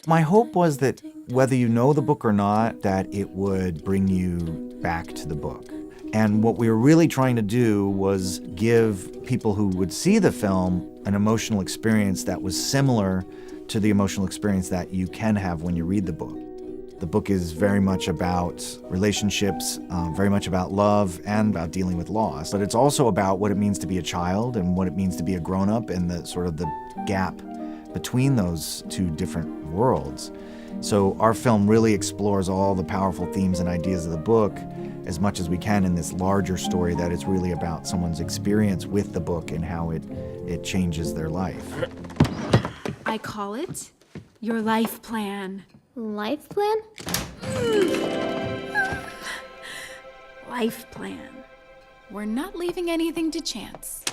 My hope was that whether you know the book or not, that it would bring you back to the book. And what we were really trying to do was give people who would see the film an emotional experience that was similar to the emotional experience that you can have when you read the book. The book is very much about relationships, very much about love and about dealing with loss. But it's also about what it means to be a child and what it means to be a grown-up and the sort of the gap between those two different worlds. So our film really explores all the powerful themes and ideas of the book as much as we can in this larger story that is really about someone's experience with the book and how it changes their life. I call it your life plan. Life plan? Life plan. We're not leaving anything to chance.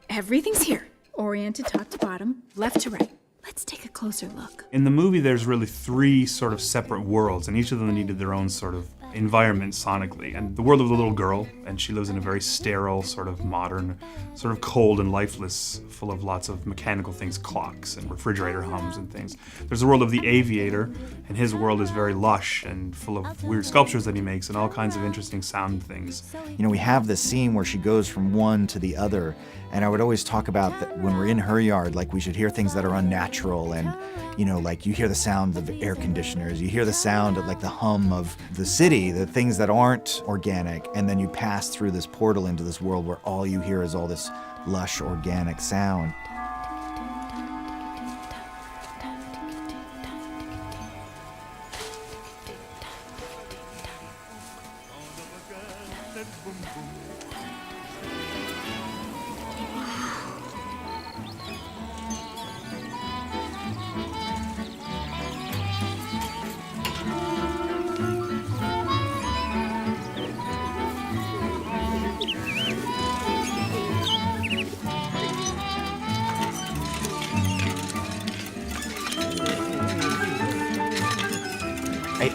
Everything's here. Oriented top to bottom, left to right. Let's take a closer look. In the movie, there's really 3 sort of separate worlds, and each of them needed their own sort of environment sonically. And the world of the little girl, and she lives in a very sterile, sort of modern, sort of cold and lifeless, full of lots of mechanical things, clocks and refrigerator hums and things. There's the world of the Aviator, and his world is very lush and full of weird sculptures that he makes and all kinds of interesting sound things. You know, we have this scene where she goes from one to the other, and I would always talk about that when we're in her yard, like we should hear things that are unnatural, and you know, like you hear the sound of air conditioners, you hear the sound of like the hum of the city, the things that aren't organic, and then you pass through this portal into this world where all you hear is all this lush organic sound.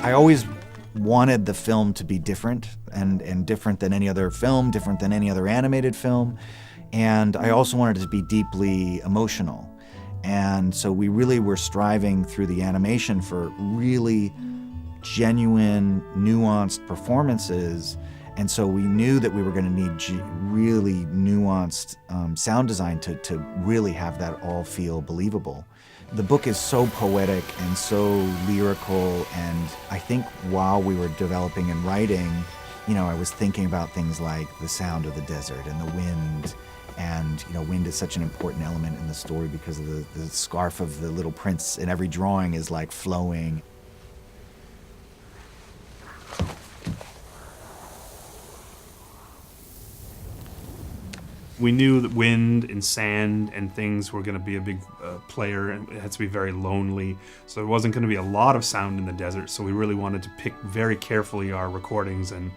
I always wanted the film to be different and different than any other film, different than any other animated film. And I also wanted it to be deeply emotional. And so we really were striving through the animation for really genuine, nuanced performances. And so we knew that we were going to need really nuanced sound design to really have that all feel believable. The book is so poetic and so lyrical, and I think while we were developing and writing, you know, I was thinking about things like the sound of the desert and the wind. And, you know, wind is such an important element in the story because of the scarf of the little prince in every drawing is like flowing. We knew that wind and sand and things were going to be a big player, and it had to be very lonely. So there wasn't going to be a lot of sound in the desert, so we really wanted to pick very carefully our recordings and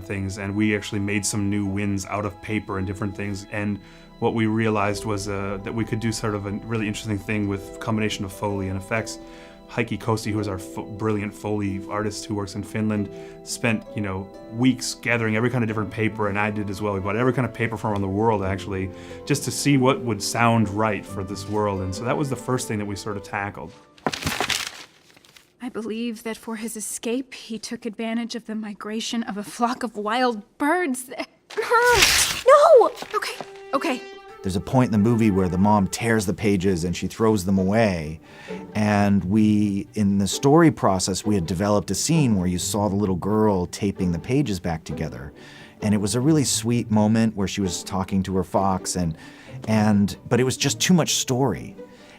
things. And we actually made some new winds out of paper and different things. And what we realized was that we could do sort of a really interesting thing with a combination of Foley and effects. Heikki Kosti, who is our brilliant Foley artist who works in Finland, spent, you know, weeks gathering every kind of different paper, and I did as well. We bought every kind of paper from around the world, actually, just to see what would sound right for this world. And so that was the first thing that we sort of tackled. I believe that for his escape, he took advantage of the migration of a flock of wild birds. No! Okay. There's a point in the movie where the mom tears the pages and she throws them away. And we, in the story process, we had developed a scene where you saw the little girl taping the pages back together. And it was a really sweet moment where she was talking to her fox, but it was just too much story.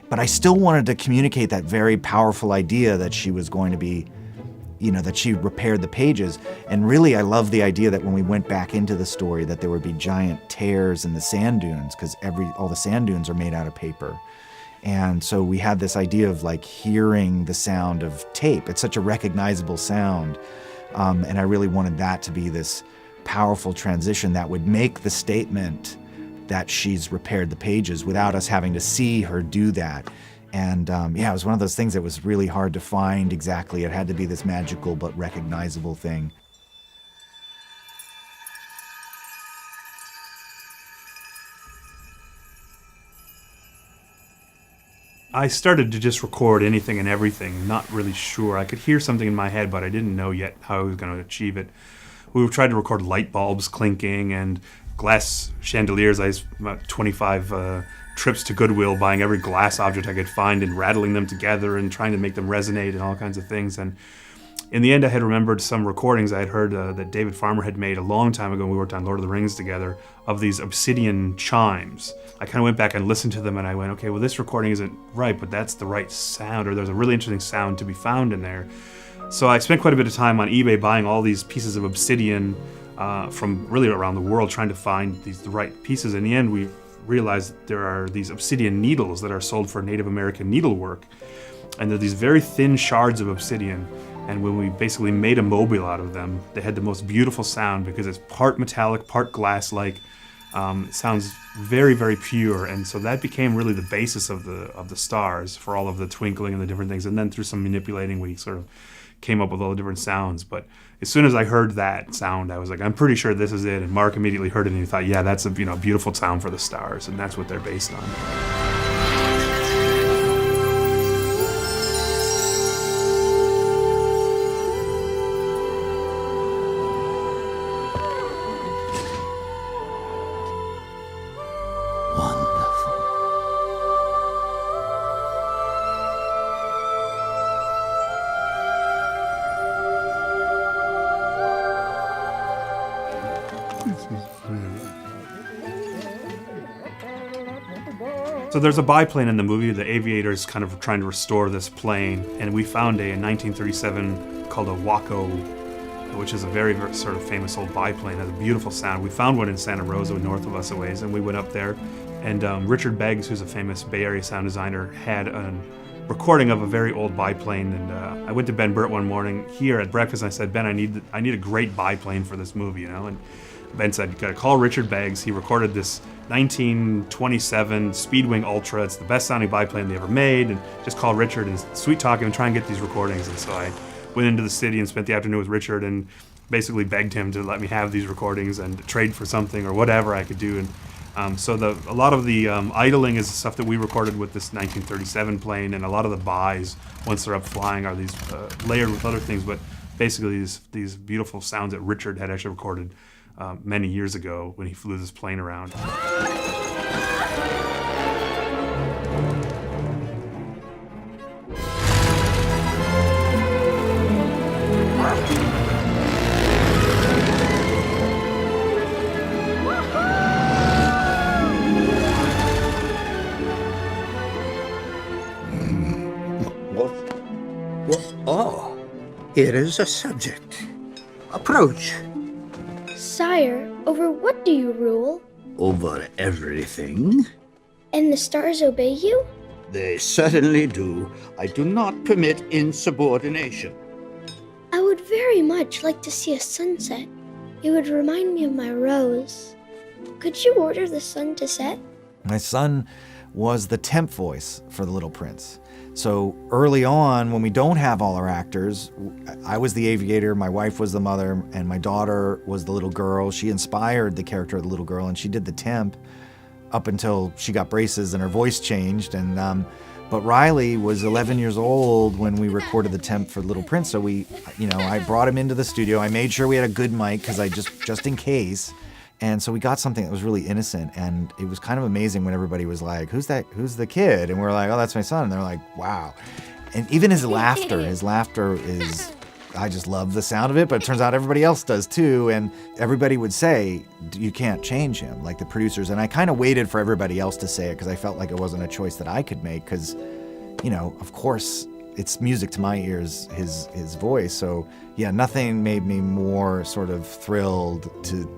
But I still wanted to communicate that very powerful idea that she was going to be, you know, that she repaired the pages. And really, I love the idea that when we went back into the story that there would be giant tears in the sand dunes, because all the sand dunes are made out of paper. And so we had this idea of like hearing the sound of tape. It's such a recognizable sound. And I really wanted that to be this powerful transition that would make the statement that she's repaired the pages without us having to see her do that. And yeah, it was one of those things that was really hard to find exactly. It had to be this magical but recognizable thing. I started to just record anything and everything, not really sure. I could hear something in my head, but I didn't know yet how I was going to achieve it. We tried to record light bulbs clinking and glass chandeliers. I had about 25 trips to Goodwill, buying every glass object I could find and rattling them together and trying to make them resonate and all kinds of things. And in the end, I had remembered some recordings I had heard that David Farmer had made a long time ago when we worked on Lord of the Rings together of these obsidian chimes. I kind of went back and listened to them and I went, okay, well, this recording isn't right, but that's the right sound, or there's a really interesting sound to be found in there. So I spent quite a bit of time on eBay buying all these pieces of obsidian from really around the world, trying to find the right pieces. In the end, we realized there are these obsidian needles that are sold for Native American needlework. And they're these very thin shards of obsidian. And when we basically made a mobile out of them, they had the most beautiful sound because it's part metallic, part glass-like. It sounds very, very pure. And so that became really the basis of the stars for all of the twinkling and the different things. And then through some manipulating, we sort of came up with all the different sounds. But as soon as I heard that sound, I was like, I'm pretty sure this is it. And Mark immediately heard it and he thought, yeah, that's a beautiful sound for the stars. And that's what they're based on. So there's a biplane in the movie. The Aviator is kind of trying to restore this plane, and we found in 1937 called a Waco, which is a very, very sort of famous old biplane. It has a beautiful sound. We found one in Santa Rosa, north of us a ways, and we went up there. And Richard Beggs, who's a famous Bay Area sound designer, had a recording of a very old biplane. And I went to Ben Burt one morning here at breakfast, and I said, Ben, I need a great biplane for this movie, And Ben said, you gotta call Richard Beggs. He recorded this 1927 Speedwing Ultra. It's the best sounding biplane they ever made, and just call Richard and sweet talk him and try and get these recordings. And so I went into the city and spent the afternoon with Richard and basically begged him to let me have these recordings and trade for something or whatever I could do. And so a lot of the idling is the stuff that we recorded with this 1937 plane, and a lot of the buys, once they're up flying, are these layered with other things, but basically these beautiful sounds that Richard had actually recorded many years ago when he flew this plane around. Oh, here is a subject. Approach. Sire, over what do you rule? Over everything. And the stars obey you? They certainly do. I do not permit insubordination. I would very much like to see a sunset. It would remind me of my rose. Could you order the sun to set? My son was the temp voice for the Little Prince. So early on, when we don't have all our actors, I was the Aviator, my wife was the mother, and my daughter was the little girl. She inspired the character of the little girl, and she did the temp up until she got braces and her voice changed. And but Riley was 11 years old when we recorded the temp for Little Prince. So I brought him into the studio. I made sure we had a good mic because I just in case. And so we got something that was really innocent, and it was kind of amazing when everybody was like, who's that? Who's the kid? And we're like, oh, that's my son. And they're like, wow. And even his laughter is, I just love the sound of it, but it turns out everybody else does too. And everybody would say, you can't change him, like the producers. And I kind of waited for everybody else to say it because I felt like it wasn't a choice that I could make because, of course, it's music to my ears, his voice. So yeah, nothing made me more sort of thrilled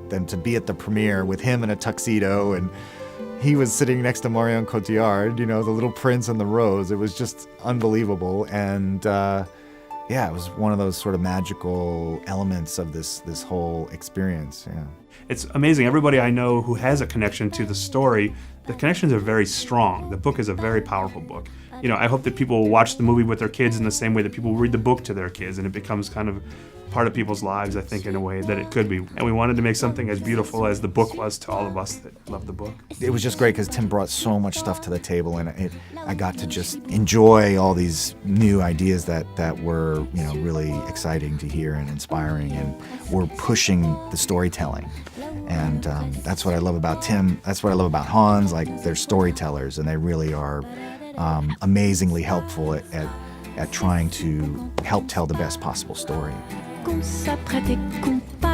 than to be at the premiere with him in a tuxedo, and he was sitting next to Marion Cotillard, the Little Prince and the Rose. It was just unbelievable, and it was one of those sort of magical elements of this whole experience. Yeah, it's amazing. Everybody I know who has a connection to the story, the connections are very strong. The book is a very powerful book. I hope that people will watch the movie with their kids in the same way that people read the book to their kids, and it becomes kind of part of people's lives, I think, in a way that it could be. And we wanted to make something as beautiful as the book was to all of us that love the book. It was just great because Tim brought so much stuff to the table, and I got to just enjoy all these new ideas that were, really exciting to hear and inspiring, and were pushing the storytelling. And that's what I love about Tim. That's what I love about Hans. Like, they're storytellers, and they really are amazingly helpful at trying to help tell the best possible story. Qu'on s'apprête et qu'on part.